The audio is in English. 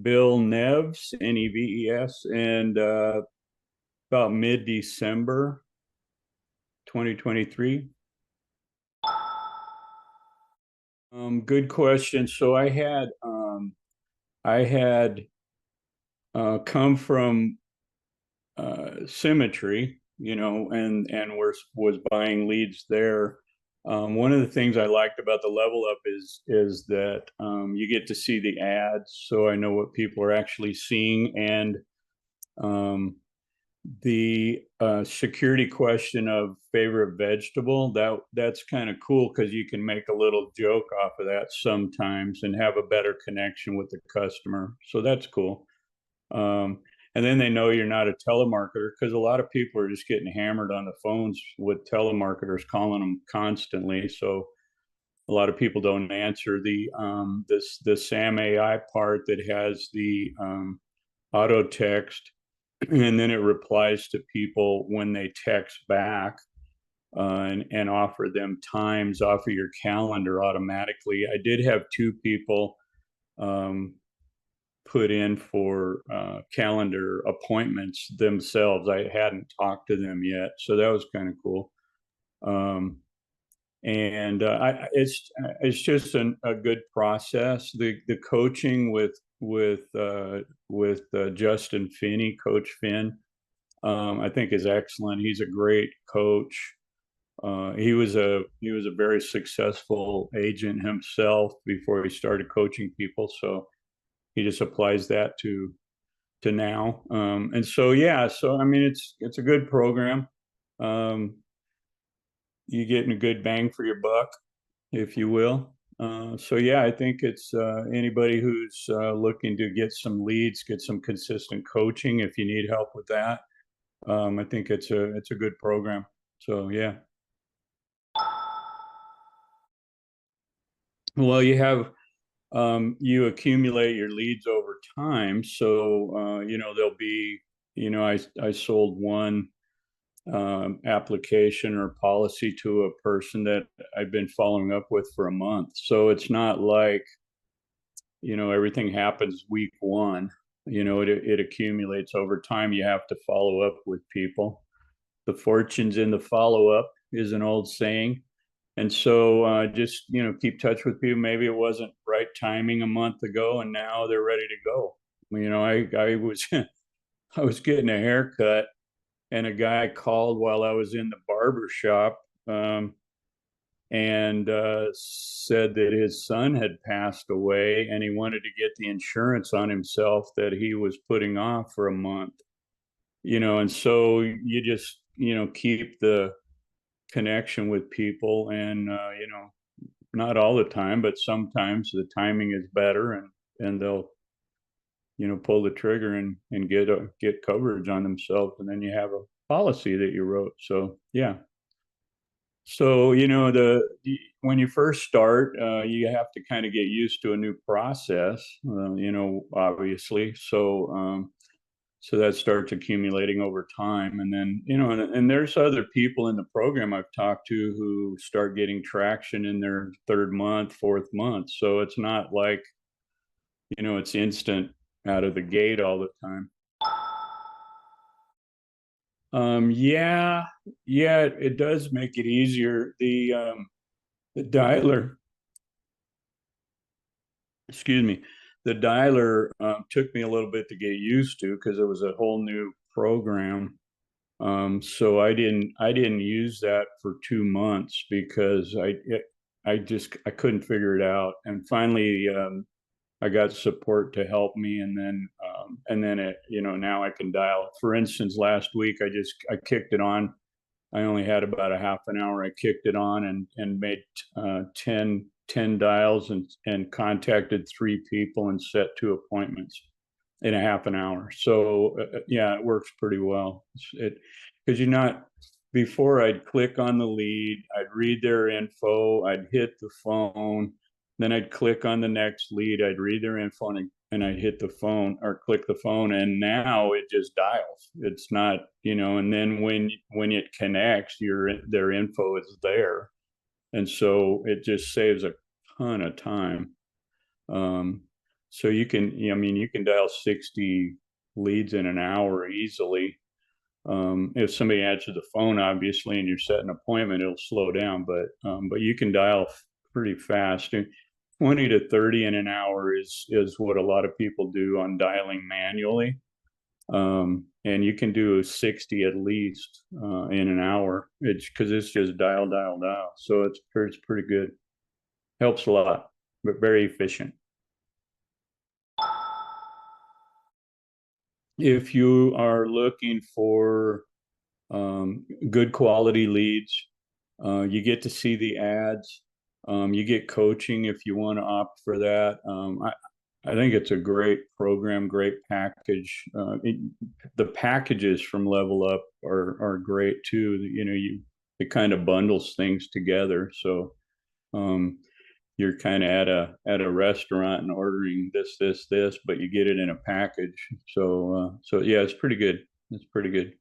Bill Neves, Neves, and about mid-December 2023. Good question. So I had come from Symmetry, and was buying leads there. One of the things I liked about the level up is that you get to see the ads, so I know what people are actually seeing, and um, the security question of favorite vegetable, that's kind of cool because you can make a little joke off of that sometimes and have a better connection with the customer. So that's cool. And then they know you're not a telemarketer because a lot of people are just getting hammered on the phones with telemarketers calling them constantly. So a lot of people don't answer the SAM AI part that has the auto text, and then it replies to people when they text back, and offer them times off of your calendar automatically. I did have two people um, put in for calendar appointments themselves. I hadn't talked to them yet, so that was kind of cool. Um, and it's just a good process. The coaching with Justin Finny, Coach Finn, I think is excellent. He's a great coach. He was a very successful agent himself before he started coaching people. So he just applies that to now. And so yeah, so I mean it's a good program. Um, you getting a good bang for your buck, if you will. So yeah, I think it's anybody who's looking to get some leads, get some consistent coaching. If you need help with that, I think it's a good program. So yeah. Well, you accumulate your leads over time. So there'll be, I sold one application or policy to a person that I've been following up with for a month. So it's not like, everything happens week one. It accumulates over time. You have to follow up with people. The fortune's in the follow up is an old saying. And so just, keep touch with people. Maybe it wasn't right timing a month ago and now they're ready to go. I was I was getting a haircut, and a guy called while I was in the barber shop, and said that his son had passed away and he wanted to get the insurance on himself that he was putting off for a month. And so you just, keep the connection with people, and not all the time, but sometimes the timing is better, and they'll pull the trigger and get coverage on themselves, and then you have a policy that you wrote. So yeah. So when you first start, you have to kind of get used to a new process, obviously. So that starts accumulating over time, and then and there's other people in the program I've talked to who start getting traction in their third month, fourth month. So it's not like it's instant out of the gate all the time. Yeah, yeah, it does make it easier. The dialer, excuse me, the dialer took me a little bit to get used to because it was a whole new program. So I didn't use that for 2 months because I couldn't figure it out. And finally, I got support to help me, and then now I can dial. For instance, last week I kicked it on. I only had about a half an hour. I kicked it on and made 10 dials and contacted 3 people and set 2 appointments in a half an hour. So yeah, it works pretty well. Because before I'd click on the lead, I'd read their info, I'd hit the phone, then I'd click on the next lead, I'd read their info, and I'd hit the phone or click the phone, and now it just dials. It's not, and then when it connects, their info is there, and so it just saves a ton of time. Um, So you can, I mean, you can dial 60 leads in an hour easily. If somebody answers the phone, obviously, and you're setting an appointment, it'll slow down, but you can dial pretty fast. And 20 to 30 in an hour is what a lot of people do on dialing manually. And you can do 60 at least in an hour. It's because it's just dial, dial, dial. So it's pretty good. Helps a lot, but very efficient. If you are looking for good quality leads, you get to see the ads. You get coaching if you want to opt for that. I think it's a great program, great package. The packages from Level Up are great too. You know, it kind of bundles things together. So you're kind of at a restaurant and ordering this, but you get it in a package. So yeah, it's pretty good. It's pretty good.